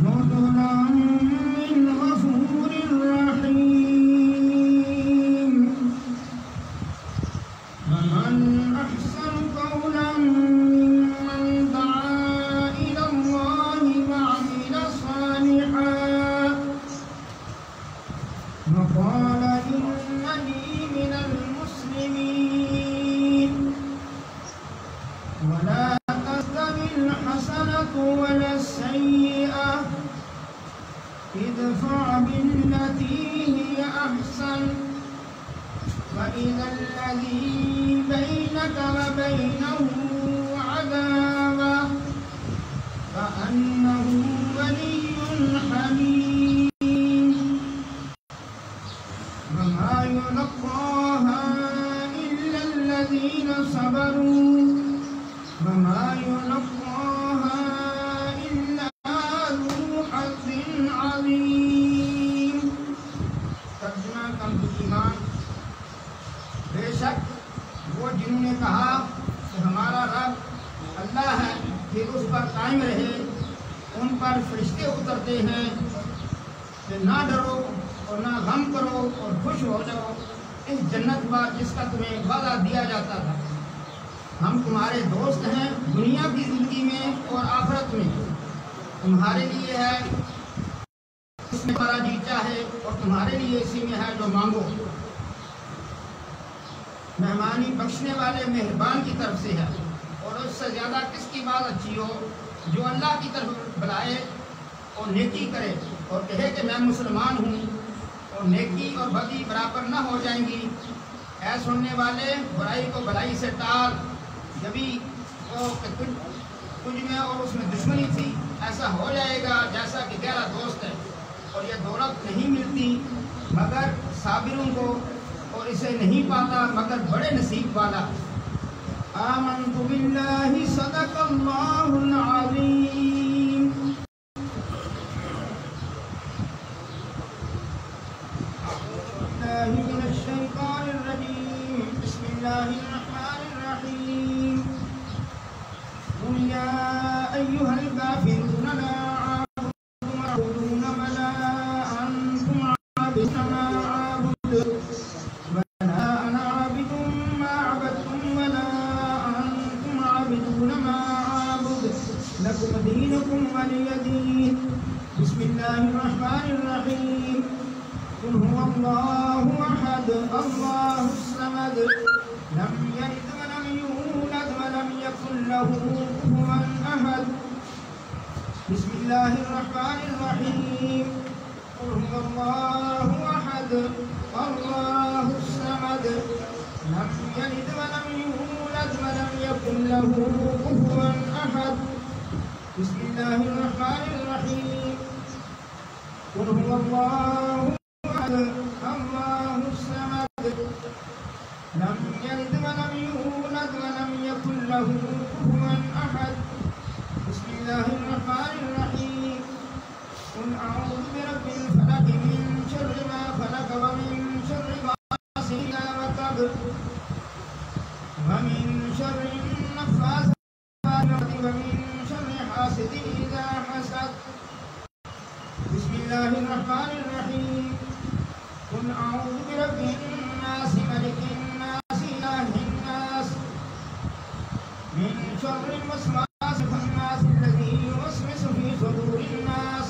نزلا من غفور رحيم ومن أحسن قولا ممن دعا إلى الله وعمل صالحا وقال إنني من المسلمين ولا تستوي الحسنة ولا السيئة ادفع بالتي هي أحسن فإذا الذي بينك وبينه عداوة كأنه ولي حميم وما يلقاها إلا الذين صبروا وما يلقاها إلا ذو حظ عظيم. ترجمہ کنز ایمان. بے شک وہ جنہوں نے کہا کہ ہمارا رب اللہ ہے پھر اس پر قائم رہے، ان پر فرشتے اترتے ہیں کہ نہ ڈرو اور نہ غم کرو اور خوش ہو جاؤ اس جنت پر جس کا تمہیں وعدہ دیا جاتا تھا. ہم تمہارے دوست ہیں دنیا کی زندگی میں اور آخرت میں. تمہارے لیے ہے اس میں تمہارا جی چاہے اور تمہارے لیے اسی میں ہے جو مانگو. مہمانی بخشنے والے مہربان کی طرف سے ہے، اور اس سے زیادہ کس کی بات اچھی ہو جو اللہ کی طرف بلائے اور نیکی کرے اور کہے کہ میں مسلمان ہوں. اور نیکی اور بدی برابر نہ ہو جائیں گی. اے سننے والے برائی کو بھلائی سے ٹال. جبھی وہ تجھ میں اور اس میں دشمنی تھی ایسا ہو جائے گا جیسا کہ گہرا دوست ہے. اور یہ دولت نہیں ملتی مگر صابروں کو، اور اسے نہیں پاتا مگر بڑے نصیب والا. آمنت باللہ صدق اللہ العظیم. من الشیطان الرجیم. بسم اللہ الرحمن الرحیم. قل یا ایہا الکافرون لا اعبد ما تعبدون ولا انتم عابدون ما اعبد ولا انا عابد ما عبدتم ولا انتم عابدون ما اعبد لکم دینکم ولی دین. بسم اللہ الرحمن الرحیم. قل هو الله أحد الله الصمد لم يلد ولم يولد ولم يكن له كفوا أحد. بسم الله الرحمن الرحيم. قل هو الله أحد الله الصمد لم يلد ولم يولد ولم يكن له كفوا أحد. بسم الله الرحمن الرحيم. قل هو الله الله الصمد لم يلد ولم يولد ولم يكن له كفوا أحد. بسم الله الرحمن الرحيم. قل أعوذ برب الفلق من شر ما خلق ومن شر غاسق إذا وقب ومن شر النفاثات ومن شر حاسد إذا حسد. بسم الله الرحمن الرحيم. قل أعوذ برب الناس ملك الناس إله الناس من شر الوسواس الخناس الذي يوسوس في صدور الناس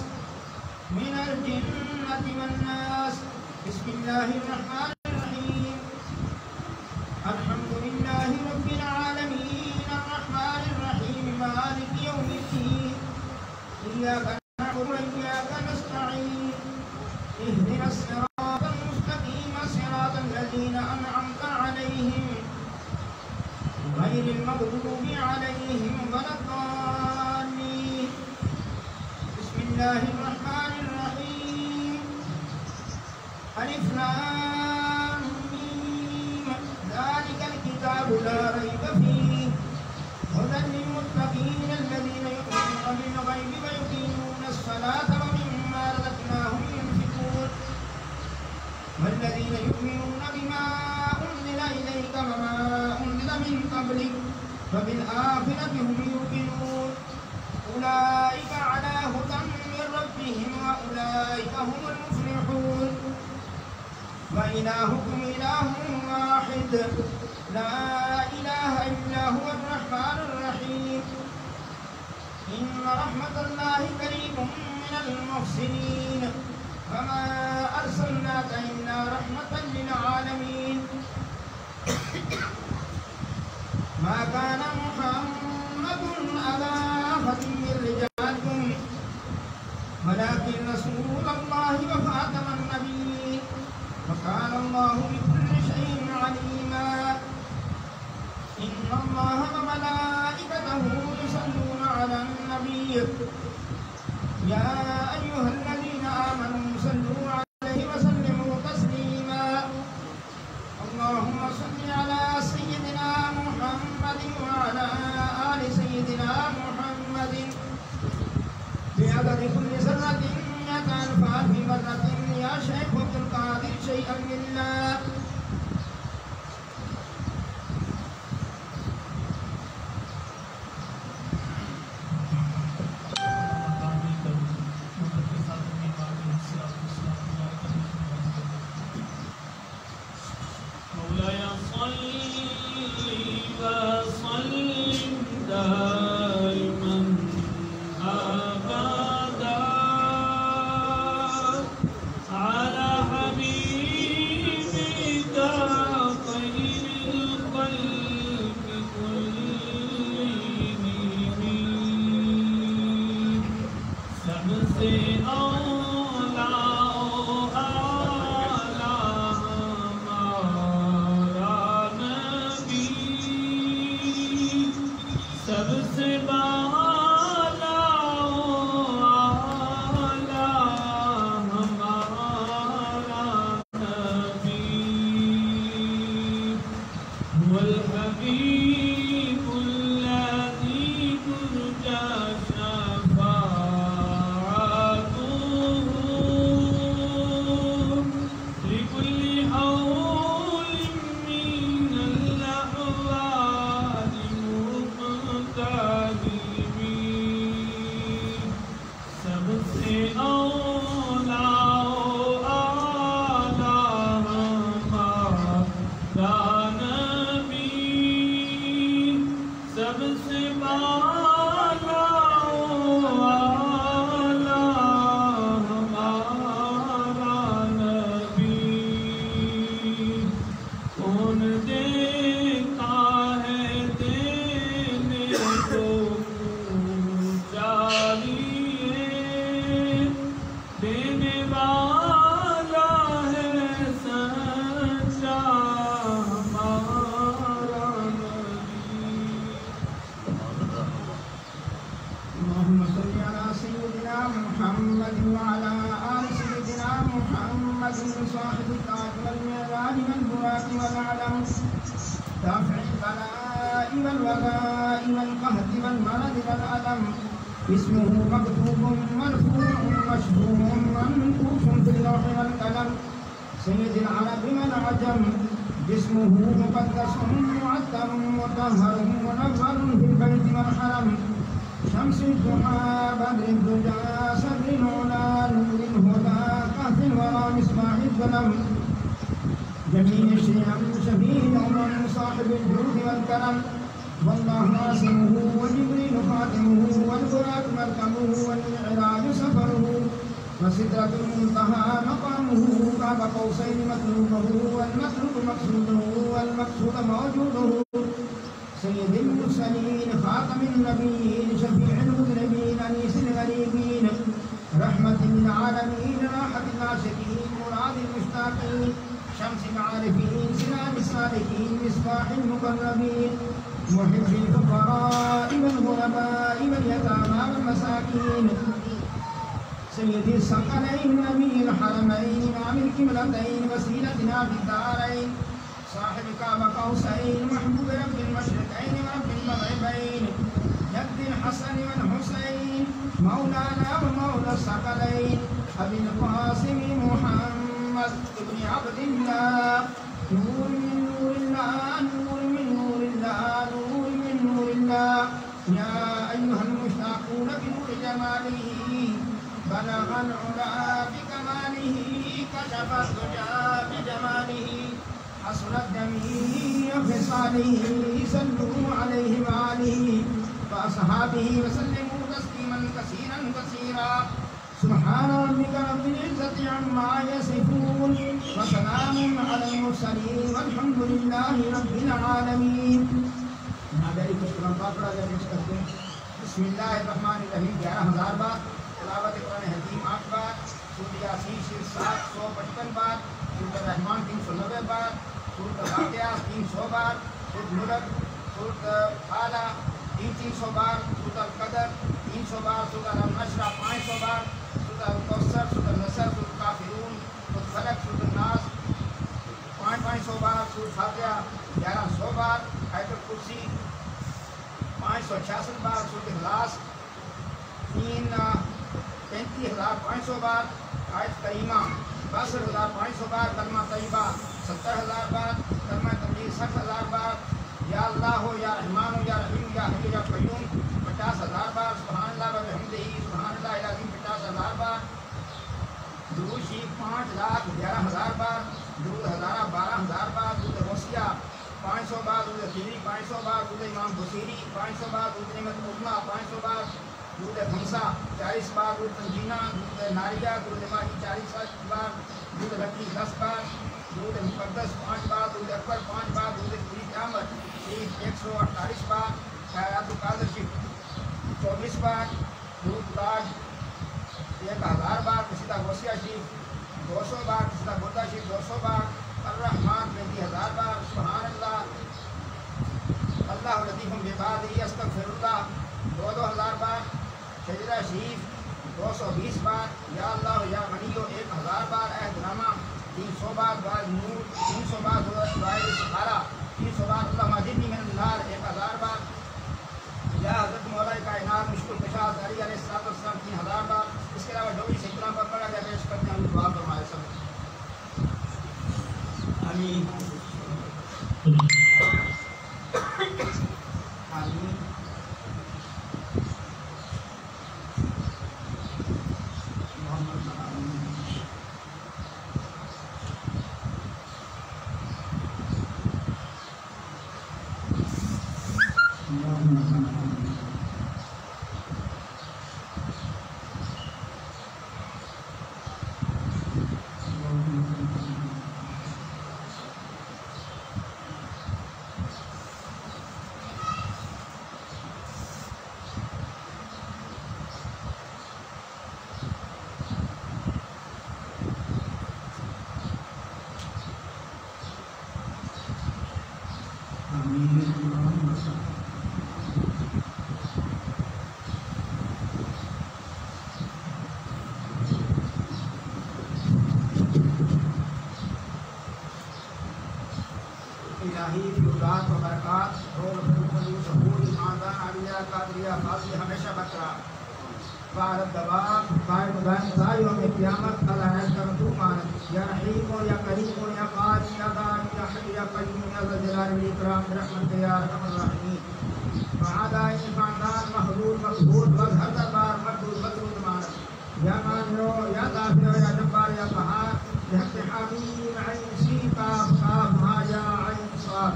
من الجنة والناس. بسم الله الرحمن الرحيم. الحمد لله رب العالمين الرحمن الرحيم مالك يوم الدين. إياك نعبد وإياك نستعين. اهدنا الصراط المستقيم صراط الذين أنعمت عليهم غير المغضوب عليهم ولا الضالين. بسم الله الرحمن الرحيم. ألف لام ميم ذلك الكتاب لا ريب فيه هدى للمتقين الذين يؤمنون بالغيب ويقيمون الصلاة ومما رزقناهم ينفقون والذين يؤمنون بما أنزل إليك وما أنزل من قبلك وبالآخرة هم يوقنون أولئك على هدى من ربهم وأولئك هم المفلحون وإلهكم إله واحد لا إله إلا هو الرحمن الرحيم إن رحمة الله قريب من المحسنين وما أرسلناك إلا رحمة للعالمين ما كان محمد أبا أحد من رجالكم ولكن رسول الله وخاتم النبيين وكان الله بكل شيء عليما إن الله وملائكته يصلون على النبي يا أيها الذين آمنوا صلوا عليه وسلموا تسليما اللهم صل على سيدنا محمد وعلى آل سيدنا محمد بعدد كل ذرة مئة ألف مرة يا شيخ عبد القادر شيئا لله اسمه مكتوب مرفوع مشهور منقوش في اللوح والقلم سيد العرب والعجم جسمه مقدس معطر مطهر منور في البيت والحرم شمس الضحى بدر الدجى سر العلا نور الهدى كهف الورى مصباح الظلم جميل الشيم شفيع الامم صاحب الجود والكرم والله عاصمه وجبريل خاتمه والبراق مركبه والمعراج سفره وسدرة المنتهى مقامه قاب قوسين مطلوبه والمطلوب مقصوده والمقصود موجوده سيد المرسلين خاتم النبيين شفيع المذنبين انيس الغريبين رحمة للعالمين راحة العاشقين مراد المشتاقين شمس العارفين سراج السالكين مصباح المقربين محب الفقراء والغرباء واليتامى والمساكين سيد الثقلين نبي الحرمين امام القبلتين وسيلتنا في الدارين صاحب قاب قوسين محبوب رب المشرقين ورب المغربين جد الحسن والحسين مولانا ومولى الثقلين ابي القاسم محمد ابن عبد الله نور من نور الله نور من نور الله نور من نور الله يا أيها المشتاقون بنور جماله بلغ العلا بكماله كشف الدجى بجماله حسنت جميع خصاله صلوا عليه وآله وأصحابه وسلموا تسليما كثيرا كثيرا سبحان ربك رب العزة عما يصفون وسلام على المرسلين والحمد لله رب العالمين. نادری کچھ کلام پاک پڑھا جائے پیش کرتے ہیں. بسم اللہ الرحمن الرحیم 11,000 بار. تلاوت قرآن حکیم 8 بار. سورۃ یاسین 755 بار. سورۃ الرحمن 390 بار. سورۃ الواقعہ 300 بار. سورۃ ملک سورۃ اعلیٰ 300 بار. سورۃ القدر 300 بار. سورۃ النشر 500 بار. سورۃ الکوثر سورۃ النصر سورۃ کافرون سورۃ فلق سورۃ الناس 500 بار. سورۃ فاتحہ 1100 بار. آیت الکرسی 566 بار. سورۃ اخلاص 35,500 بار. آیت کریمہ 62,500 بار. کلمہ طیبہ 70,000 بار. کلمہ تنزیل 60,000 بار. یا اللہ ہو یا رحمان ہو یا رحیم یا حی یا قیوم 50,000 بار. سبحان اللہ و بحمدہ سبحان اللہ العظیم 50,000 بار. درود شریف 5,11,000 بار. درود ہزارہ 12,000 بار. درود غوثیہ 500 بار. درود خضری 500 بار. درود امام بصیری 500 بار. درود نعمت عظمیٰ 500 بار. درود خمسہ 40 بار. درود تنجینہ درود ناریہ درود ماہی 40 بار. درود رقی 10 بار. درود مقدس 5 بار. درود اکبر 5 بار. درود پوری قیامت شریف 148 بار. آیات القادر شریف 24 بار. درود تاج 1000 بار. قصیدہ غوثیہ شریف 200 بار. قصیدہ بردہ شریف 200 بار. الرحمن 35,000 بار. سبحان اللہ اللہ لطیف بعبادہ استغفر اللہ 2,000 بار. سجدہ شریف 220 بار. یا اللہ یا غنی 1,000 بار. عہد نامہ 300 بار. دعائے نور 300 بار. دعائے استخارہ 300 بار. اللہم اجرنی من النار 1,000 بار. یا حضرت مولا کائنات مشکل کشا علی علیہ السلام 3,000 بار. اس کے علاوہ جو بھی سکرام پر پڑھا جائے پیش کرتے ہیں. ہم دعا فرمائے سب آمین آمین. الہی فیوزات و برکات رول فیوزی ظہور خاندان عالیہ قادریہ فاضلی ہمیشہ برقرار. بارد دوام قائم دائم تا یوم قیامت اللہ کا مطلوب مانت. یا رحیم یا کریم یا قادر یا دائم یا حی یا قیوم یا ذا الجلال والاکرام برحمتک یا ارحم الراحمین. وعدائی خاندان محبوب مقبول مظہر دربار مقبول مطلوب مانت. یا مانو یا دافع یا جبار یا قہار بحق حامیم عین سین کاف کاف ہا یا عین صاد.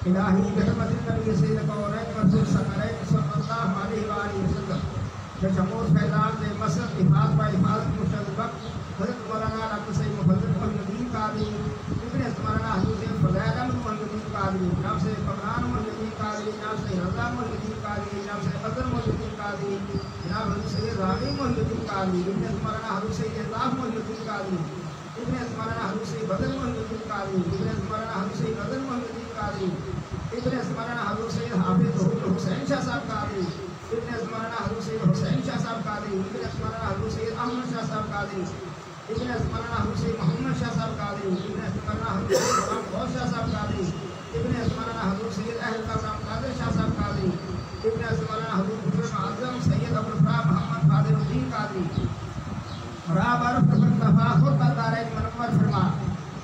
الہی بحرمت النبی سید قولین منصور سکرین صلی اللہ علیہ وآلہ وسلم. شمول فیضان دے مسجد حفاظ با حفاظت مشتد وقت حضرت مولانا ڈاکٹر سید محمد الدین قادری ابن مولانا حضور فضائل احمد الدین قادری نام سے قمران الدین قادری نام سے رضا الدین قادری نام سے قدر الدین قادری جناب حضور سید راغب الدین قادری ابن مولانا حضور سید زاہر الدین قادری ابن مولانا حضور سید بدر الدین قادری ابن مولانا حضور سید بدر الدین قادری ابن مولانا حضور سید حافظ ظہور حسین شاہ صاحب قادری ابن مولانا حضور سید حسین شاہ صاحب قادری ابن مولانا حضور سید احمد شاہ صاحب قادری ابن مولانا حضور سید محمد شاہ صاحب قادری ابن مولانا حضور سید غلام شاہ صاحب قادری ابن مولانا حضور سید اہل کرام قادر شاہ صاحب قادری ابن مولانا حضور حضرت اعظم سید ابو الفرا محمد قادر الدین قادری راب عرف پر تفاخر کا دارین منور فرما.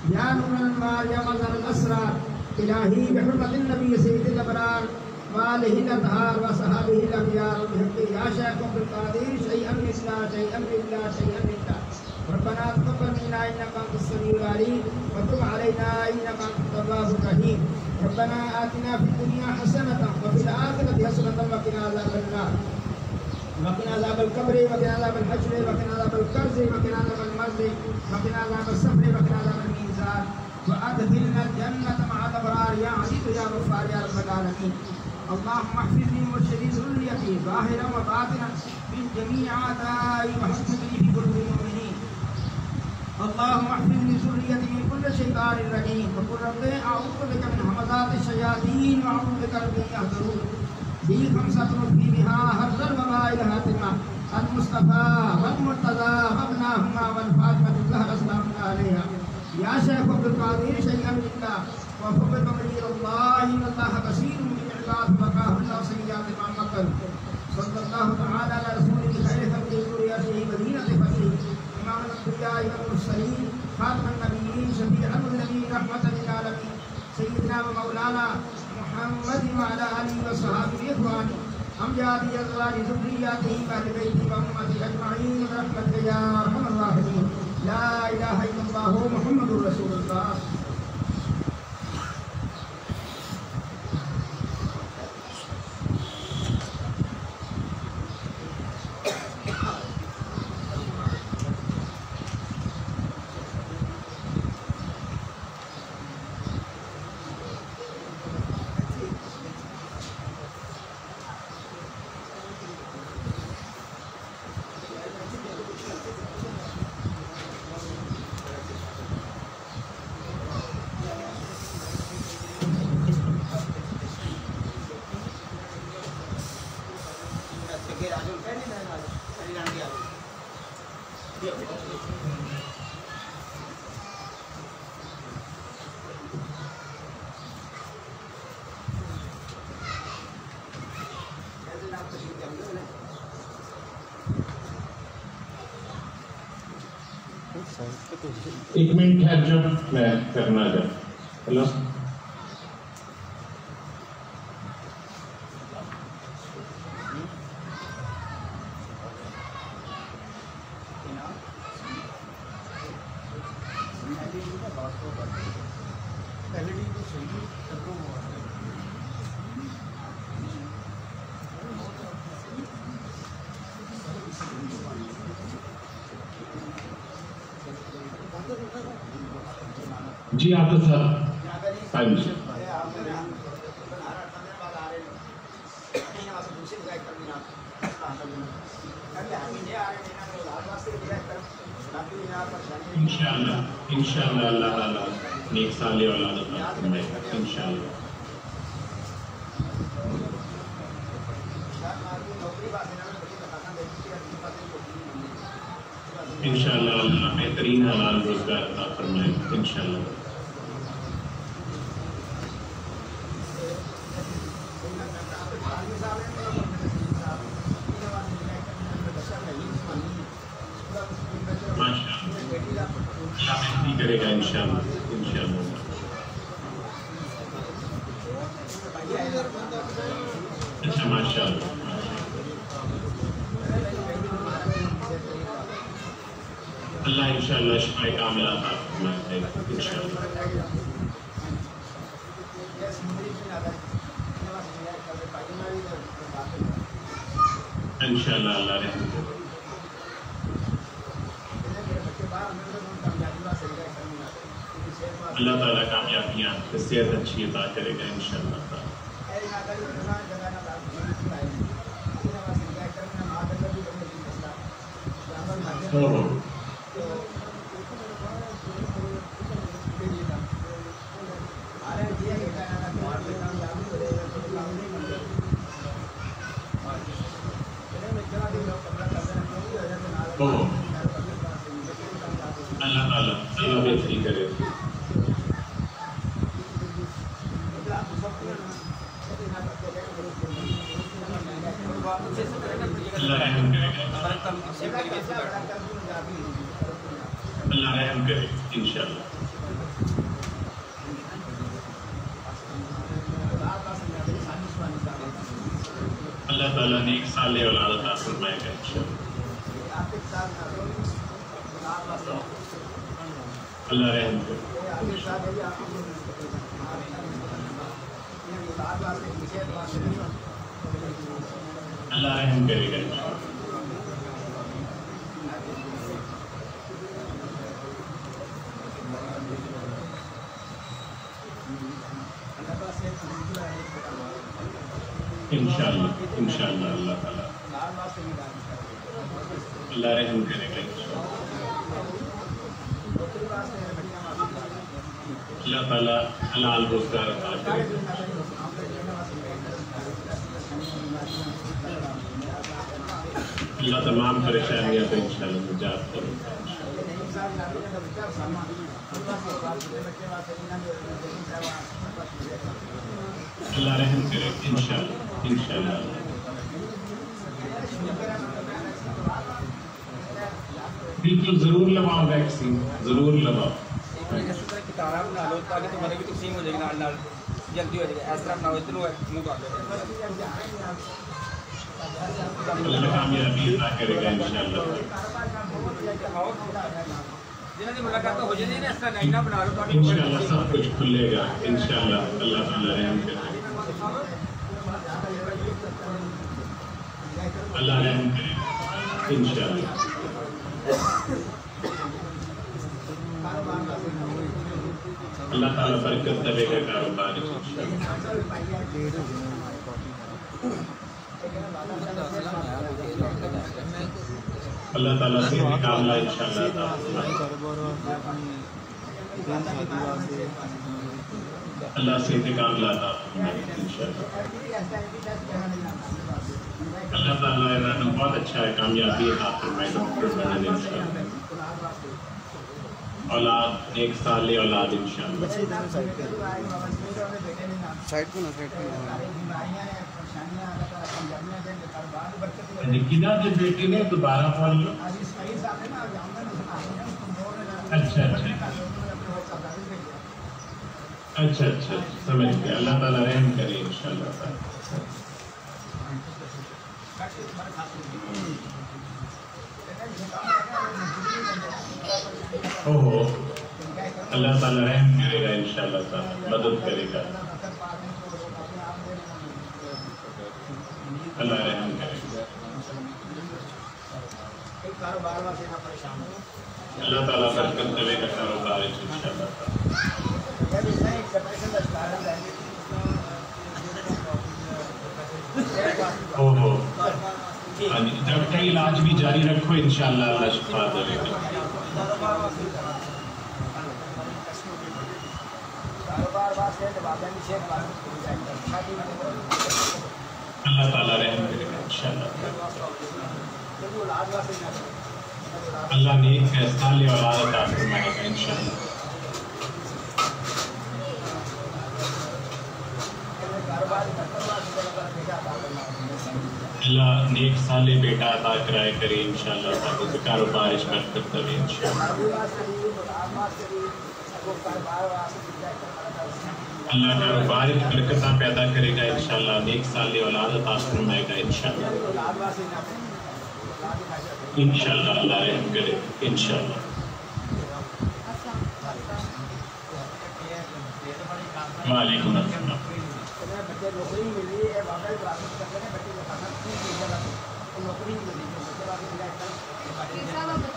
یا نور الانوار یا منظر الاسرار الہی بحرمت النبی سید الابرار وآلہ الاطہار وصحابہ الاخیار بحق یا شیخ القادر شیئا مثلا شيئا لله شيئا لله ربنا تقبل منا انك انت السميع العليم وتب علينا انك انت التواب الرحيم ربنا آتنا في الدنيا حسنة وفي الآخرة حسنة وقنا عذاب النار وقنا عذاب القبر وقنا عذاب الحشر وقنا عذاب القرز وقنا عذاب المرض وقنا عذاب السفر وقنا عذاب الميزان وأدخلنا الجنة مع الأبرار يا عزيز يا غفار يا رب العالمين اللهم احفظني وارشد ذريتي ظاهرا وباطنا من جميع أعدائي واحفظني في قلوب المؤمنين اللهم احفظني ذريتي من كل شيطان رجيم وقل رب أعوذ بك من همزات الشياطين وأعوذ بك رب أن يحضرون بي خمسة في بها هرز الوباء الهاتمة المصطفى والمرتضى وابناهما والفاطمة الزهراء سلام عليها يا شيخ عبد القادر شيئا لله وفقد امري الله ان الله بصير بالعباد وقاه الله سيئات ما مكر صلى الله تعالى على رسوله خير خلق ذريته مدينة فتحه امام الانبياء والمرسلين خاتم النبيين شفيع المذنبين رحمة للعالمين سيدنا ومولانا محمد وعلى اله وصحبه اخوانه امجاد ازواج ذرياته واهل بيته وامته اجمعين برحمتك يا ارحم الراحمين لا الہ الا اللہ محمد رسول اللہ. ایک منٹ ٹھہر جو میں کرنا جا. ہلو جی عبدل صاحب ٹائم سے انشاءاللہ اللہ تعالیٰ نیک صالح اولاد عطا فرمائے انشاءاللہ. انشاءاللہ اللہ بہترین حلال روزگار عطا فرمائے انشاءاللہ. کرے گا انشاءاللہ انشاءاللہ. اچھا ماشاءاللہ اللہ انشاءاللہ شفاء کاملہ عطا فرمائے انشاءاللہ. انشاءاللہ اللہ رحم کرے. اللہ تعالیٰ کامیابیاں صحت اچھی عطا کرے گا انشاءاللہ تعالیٰ. اللہ تعالیٰ اللہ بہتری کرے. اللہ رحم کرے گا اللہ رحم کرے انشاءاللہ. اللہ تعالیٰ نے ایک صالح اولاد عطا فرمائے گا انشاءاللہ. اللہ رحم کرے اللہ رحم کرے گا انشاءاللہ انشاءاللہ اللہ تعالیٰ اللہ رحم کرے گا اللہ تعالیٰ حلال روزگار عطا کرے گا اللہ تمام پریشانیاں سے انشاءاللہ نجات کرے گا اللہ رحم کرے انشاءاللہ انشاءاللہ بالکل ضرور لواؤ ویکسین ضرور لواؤ اللہ کامیابی عطا کرے گا انشاءاللہ انشاءاللہ سب کچھ کھلے گا انشاءاللہ اللہ تعالیٰ رحم کرے اللہ رحم کرے انشاءاللہ اللہ تعالیٰ برکت دے گا کاروبار اللہ تعالیٰ سے نکالنا انشاءاللہ اللہ سے انتقام لاتا اللہ تعالیٰ ارادہ بہت اچھا ہے کامیابی عطا فرمائے ڈاکٹر بننے انشاءاللہ اولاد ایک سال اولاد انشاءاللہ کدھر کے بیٹے نے دوبارہ پڑھ لو اچھا اچھا اچھا اچھا سمجھ گیا اللہ تعالیٰ رحم کرے انشاءاللہ اللہ تعالیٰ رحم کرے گا انشاءاللہ تعالیٰ مدد کرے گا اللہ رحم کرے گا اللہ تعالیٰ برکت دے گا کاروبار انشاءاللہ جب کا علاج بھی جاری رکھو انشاءاللہ اللہ شفا دے گا اللہ تعالیٰ رحم کرے گا انشاءاللہ اللہ نیک فیصلہ لے اولاد عطا فرمائے گا انشاءاللہ اللہ نیک سالے بیٹا عطا کرائے کرے انشاءاللہ تاکہ کاروبار اس برکت دے انشاءاللہ اللہ کاروبار کی برکتاں پیدا کرے گا انشاءاللہ نیک سالے اولاد عطا فرمائے گا انشاءاللہ انشاءاللہ اللہ رحم کرے انشاءاللہ وعلیکم السلام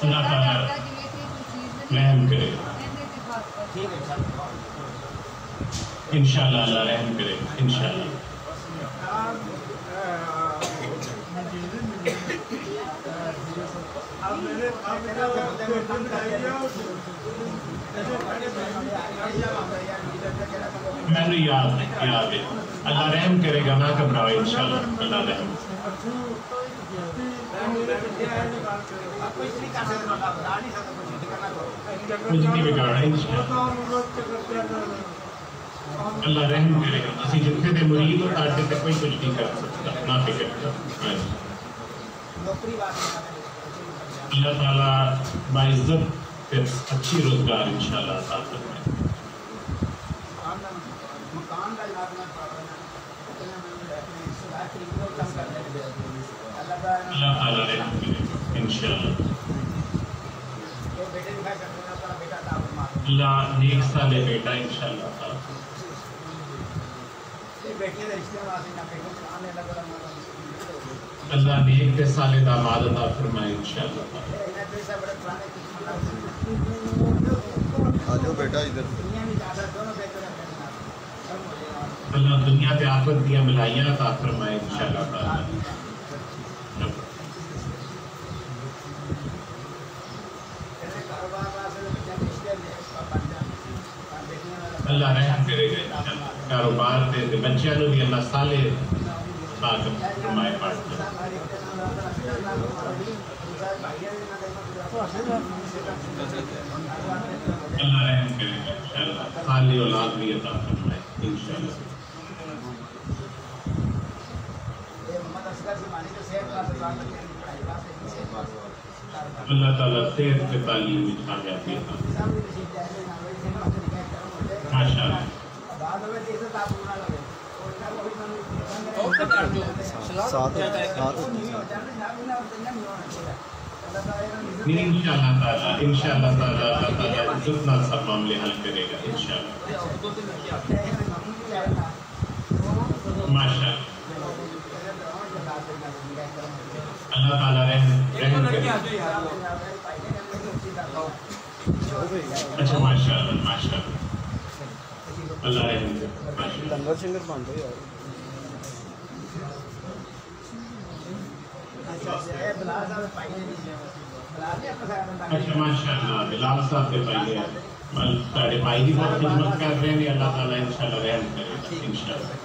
اللہ تعالیٰ رحم کرے انشاءاللہ اللہ رحم کرے انشاءاللہ میں نے یاد ہے اللہ رحم کرے گا نہ گھبراؤ انشاءاللہ اللہ رحم کچھ نہیں بگاڑا انشاءاللہ اللہ رحم کرے گا اسی جتنے دے مرید ہو تاکہ تے کوئی کچھ نہیں کر سکتا نہ فکر کر اللہ تعالیٰ باعزت پھر اچھی روزگار انشاءاللہ عطا فرمائے اللہ تعالیٰ رحم کرے انشاءاللہ اللہ نیک سالے بیٹا انشاءاللہ تعالی اللہ نیک تے سالے داماد عطا فرمائے انشاءاللہ تعالی آجو بیٹا ادھر اللہ دنیا تے آخرت دیا ملائیاں عطا فرمائے انشاءاللہ تعالی اللہ رحم کرے گا کاروبار تے بچیاں نو بھی اللہ صالح عطا فرمائے پاک اللہ رحم کرے گا انشاءاللہ صالح اولاد بھی عطا فرمائے انشاءاللہ اللہ تعالیٰ صحت کے تعلیم میں کامیابی عطا ماشاء اللہ انشاءاللہ تعالیٰ اللہ تعالیٰ جتنا سا معاملے حل کرے گا انشاءاللہ ماشاء اللہ تعالیٰ رحم کرے گا اچھا ماشاء اللہ اللہ رحم لنگر شنگر بند ہو یار اچھا ماشاء اللہ بلال صاحب کے پائیے تاڑے بھائی کی بہت خدمت کر رہے ہیں اللہ تعالیٰ انشاءاللہ رحم کرے گا انشاءاللہ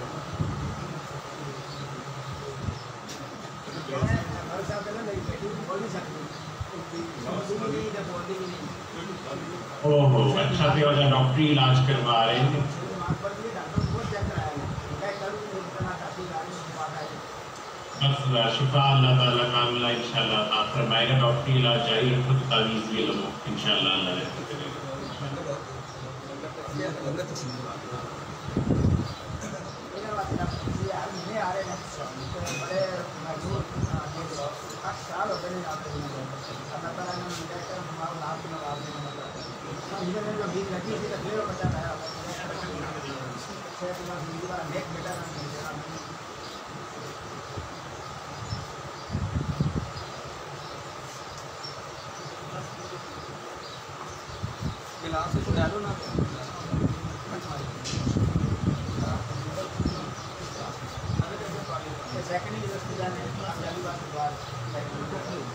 اوہ اچھا تے وجہ ڈاکٹری علاج کروا رہے ہیں بس شفا اللہ تعالیٰ کاملہ انشاءاللہ عطا فرمائے گا ڈاکٹری علاج جاری رکھو تو تعویذ بھی لگو انشاءاللہ اللہ رحم کرے گا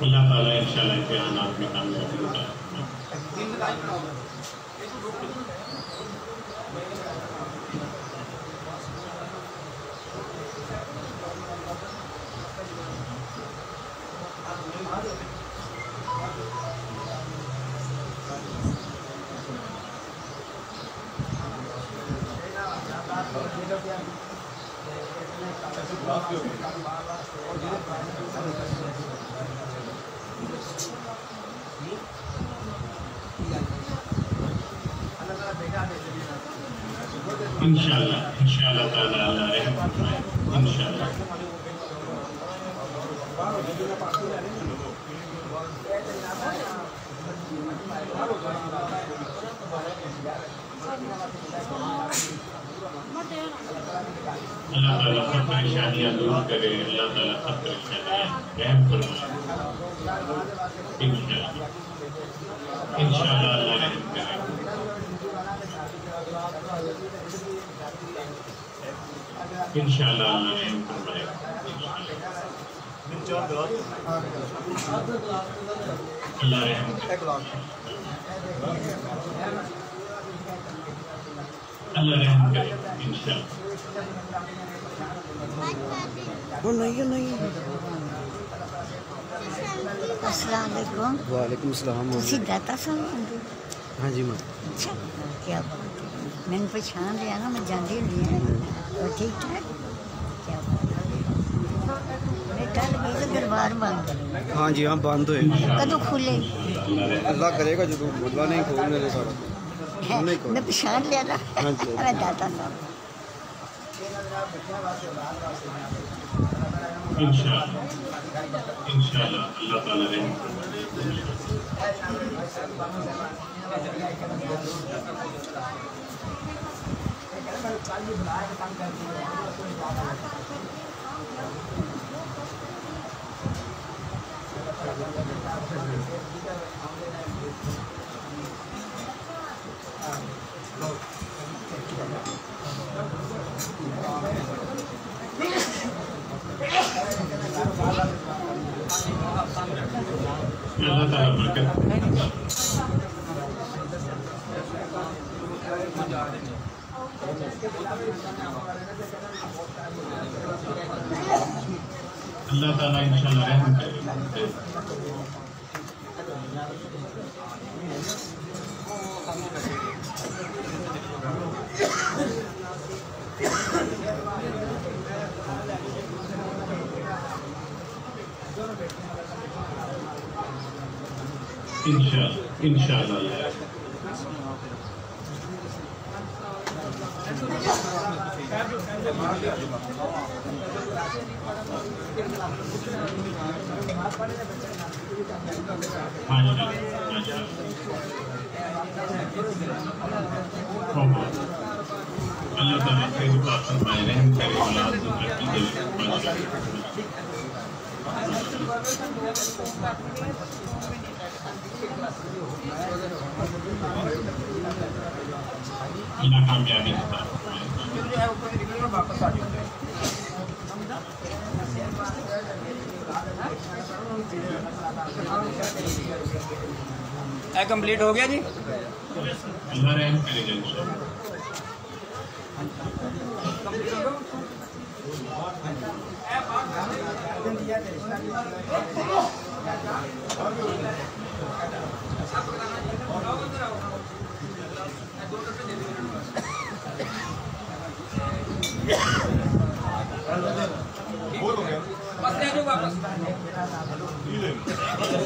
اللہ تعالیٰ انشاءاللہ امتحانات میں کامیابی عطا انشاءاللہ تعالیٰ اللہ رحم فرمائے انشاءاللہ اللہ تعالیٰ سب پریشانیاں دور کرے اللہ تعالیٰ سب پریشانیاں رحم فرمائے انشاءاللہ اللہ رحم کرے انشاءاللہ اللہ رحم فرمائے اللہ رحم اللہ رحم کرے انشاءاللہ السلام علیکم وعلیکم السلام تسی داتا صاحب ہاں جی ماں اچھا کیا بات ہے میں نے پہچان لیا نا میں جانتی نہیں ہے ٹھیک ٹھاک کیا بات ہے میں کل گئی تو دربار بند ہاں جی ہاں بند ہوئے کدو کھلے اللہ کرے گا جو اللہ نہیں کھولنے دے سارا میں پہچان لیا نا میں داتا صاحب انشاءاللہ انشاءاللہ اللہ تعالیٰ رحم فرمائے اللہ تعالیٰ برکت اللہ تعالیٰ انشاءاللہ رحم کرے. انشاءاللہ اللہ تعالیٰ خیر عطا فرمائے، رحم کرے، اولاد کو ترقی دے. اللہ کامیابی عطا فرمائے. کمپلیٹ ہو گیا جی. اللہ رحم کرے گا انشاءاللہ.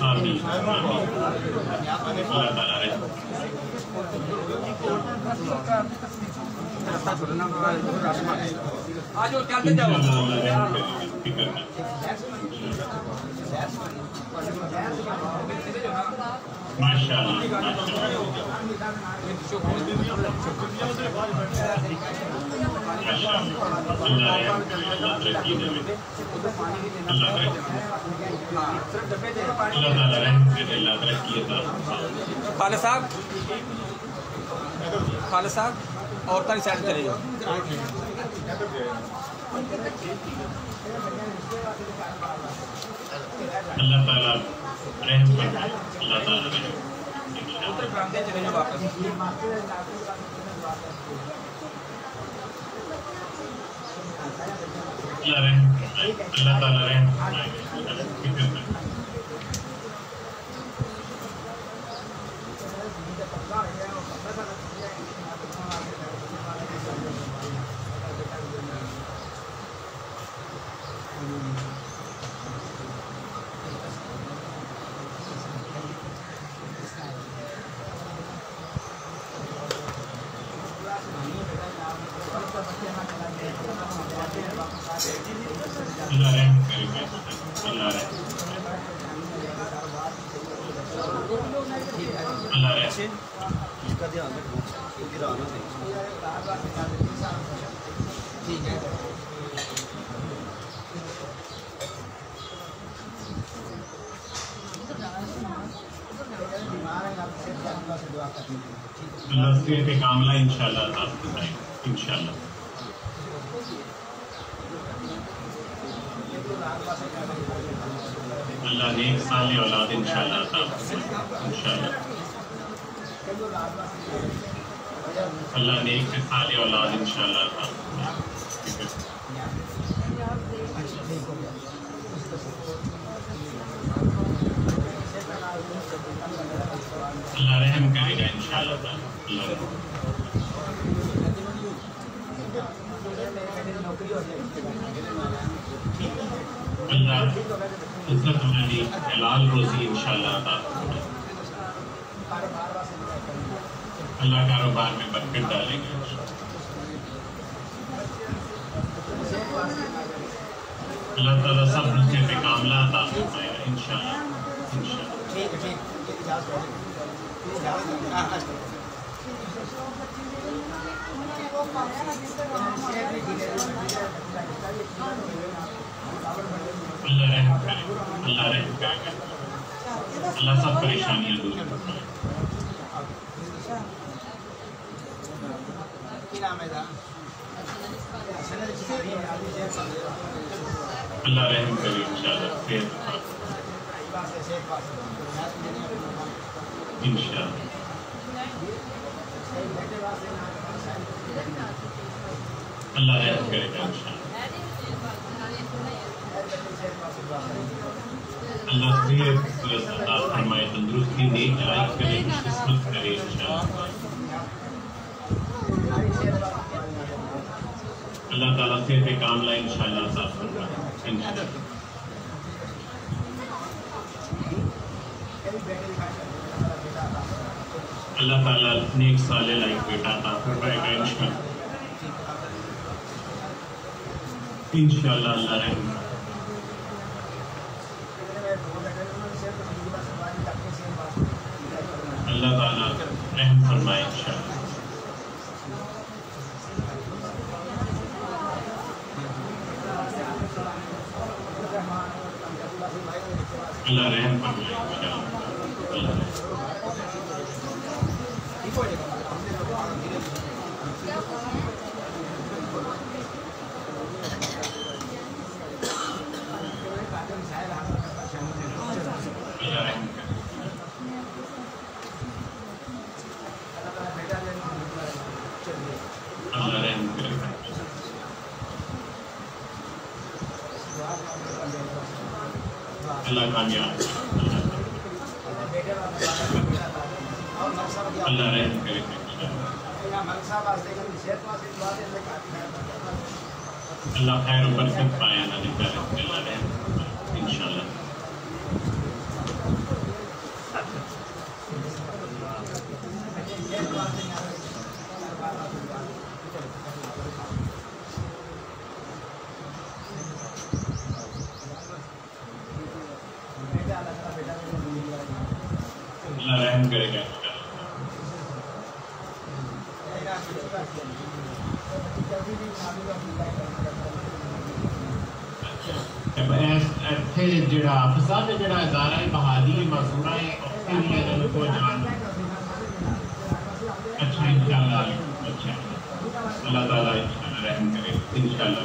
آمین. اللہ تعالیٰ رحم ماشاء اللہ. خالد صاحب اور تاری سائڈ چلے جاؤ. اللہ تعالیٰ رحم فرمائے. اللہ تعالیٰ رحم چلے جاؤ واپس. اللہ رحم فرمائے. اللہ تعالیٰ رحم فرمائے. اللہ رحم کرے گا. اللہ رحم. اللہ رحم. اللہ صحت کاملہ انشاءاللہ عطا فرمائے. انشاءاللہ. اللہ نیک صالح اولاد انشاءاللہ عطا فرمائے. انشاءاللہ. اللہ نیک صالح اولاد انشاءاللہ عطا فرمائے. اللہ رحم کرے گا انشاءاللہ تعالی. اللہ عزت والی حلال روزی انشاءاللہ عطا فرمائے. اللہ کاروبار میں برکت ڈالے گا. اللہ تعالیٰ سب رزق پہ کاملہ عطا فرمائے گا انشاءاللہ. انشاءاللہ. اللہ سب پریشانیاں دور کرے. اللہ رحم کرے انشاءاللہ. انشاءاللہ اللہ رحم کرے گا انشاءاللہ. اللہ صحت عطا فرمائے, تندرستی نیک علاج کرے, قسمت کرے انشاءاللہ. اللہ تعالیٰ صحت کاملہ انشاءاللہ عطا فرمائے انشاءاللہ. اللہ تعالیٰ نیک صالح لائق بیٹا عطا فرمائے گا انشاءاللہ. انشاءاللہ اللہ رحم. اللہ تعالیٰ رحم فرمائے انشاءاللہ. اللہ رحم فرمائے انشاءاللہ. اللہ رحم. اللہ کامیاب. اللہ رحم کرے. اللہ خیر و برکت پایا نہ کرے. اللہ رحم انشاءاللہ. اللہ رحم کرے گا. جڑا فساد جڑا ادارہ بہادی معصورہ کو جان. اچھا انشاءاللہ. اچھا اللہ تعالیٰ رحم کرے انشاءاللہ.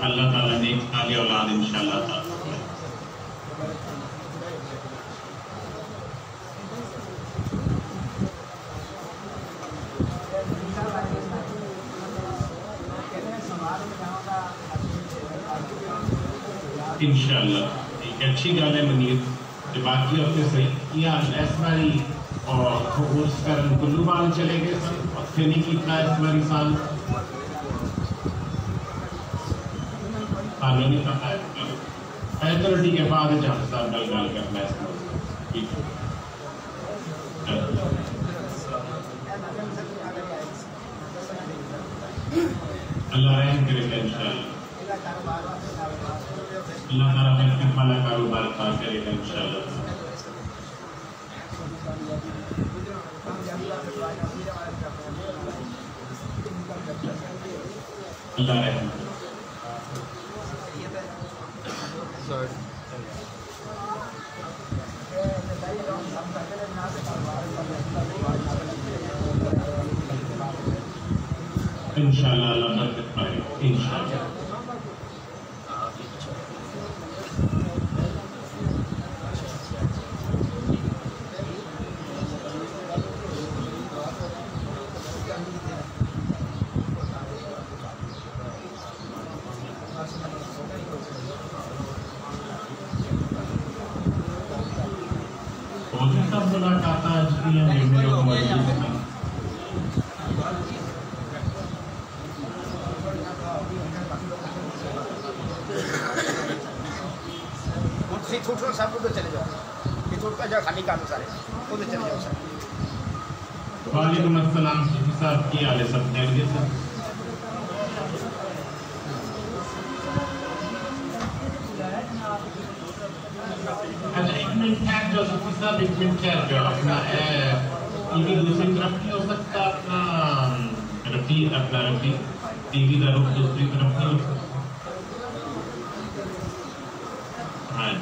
اللہ تعالیٰ نیک صالح اولاد انشاءاللہ تعالیٰ. انشاءاللہ ایک اچھی گل ہے منیر. باقی ہفتے صحیح کیا اس باری اور اس کا کلو بال چلے گئے سن ہفتے نہیں کیتا اس باری سال. نہیں پتا ہے تو ٹھیک ہے. بعد جب صاحب گل کرنا ہے. اللہ رحم کرے گا انشاءاللہ. اللہ تعالیٰ اپنے پالا کاروبار عطا کرے گا انشاءاللہ. اللہ رحم. انشاءاللہ اللہ برکت پائے انشاءاللہ. ملاقات آج کی ہیں میرے کو موجود ہیں. تھوڑا سب ادھر چلے جاؤ. یہ تھوڑا جا خالی کام سارے ادھر چلے جاؤ سر. وعلیکم السلام صاحب کی حال ہے؟ سب خیریت ہے؟ اچھا ایک منٹ ٹھہر جاؤ صفی صاحب، ایک منٹ ٹھہر جاؤ. اپنا ٹی وی دوسری طرف نہیں ہو سکتا؟ اپنا رفیع ٹی وی کا رخ دوسری طرف نہیں ہو سکتا؟ ہاں